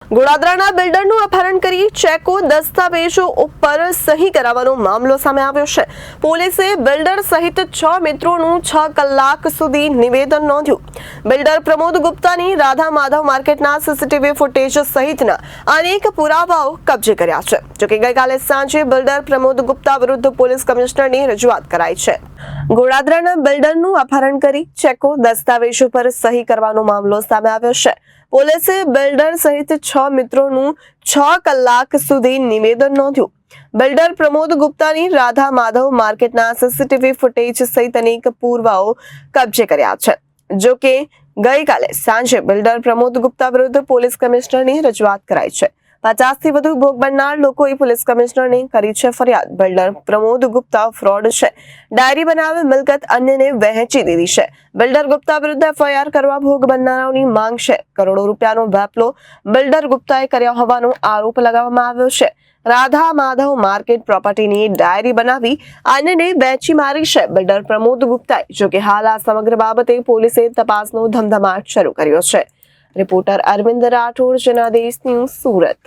ગોળાદરાના બિલ્ડરનું અપહરણ કરી ચેકો દસ્તાવેજો ઉપર સહી કરાવવાનો મામલો સામે આવ્યો છે. પોલીસે બિલ્ડર સહિત 6 મિત્રોનું 6 કલાક સુધી નિવેદન નોંધ્યું. બિલ્ડર પ્રમોદ ગુપ્તાની રાધા માધવ માર્કેટના સીસીટીવી ફૂટેજ સહિતના અનેક પુરાવાઓ કબજે કર્યા છે. જોકે ગઈકાલે સાંજે બિલ્ડર પ્રમોદ ગુપ્તા વિરુદ્ધ પોલીસ કમિશનરની રજૂઆત કરાઈ છે. ગોળાદરાના બિલ્ડરનું અપહરણ કરી ચેકો દસ્તાવેજો પર સહી કરવાનો મામલો સામે આવ્યો છે. પોલીસે બિલ્ડર સહિત 6 મિત્રોનું 6 કલાક સુધી નિવેદન નોંધ્યું. બિલ્ડર પ્રમોદ ગુપ્તાની રાધા માધવ માર્કેટના સીસીટીવી ફૂટેજ સહિત અનેક પુરાવાઓ કબજે કર્યા છે. જો કે ગઈકાલે સાંજે બિલ્ડર પ્રમોદ ગુપ્તા વિરુદ્ધ પોલીસ કમિશનરની રજૂઆત કરાઈ છે. 50 થી વધુ ભોગ બનનાર લોકોએ પોલીસ કમિશનરને કરી છે ફરિયાદ. બિલ્ડર પ્રમોદ ગુપ્તા ફ્રોડ છે, ડાયરી બનાવી મિલકત અન્યને વહેંચી દીધી છે. બિલ્ડર ગુપ્તા વિરુદ્ધ એફઆઈઆર કરવા ભોગ બનનારાઓની માંગ છે. કરોડો રૂપિયાનો વેપલો બિલ્ડર ગુપ્તાએ કર્યો હોવાનો આરોપ લગાવવામાં આવ્યો છે. રાધા માધવ માર્કેટ પ્રોપર્ટીની ડાયરી બનાવી અન્યને વેચી મારી છે બિલ્ડર પ્રમોદ ગુપ્તાએ. જોકે હાલ આ સમગ્ર બાબતે પોલીસે તપાસનો ધમધમાટ શરૂ કર્યો છે. Reporter Arvind Rathod, Janadesh News, Surat.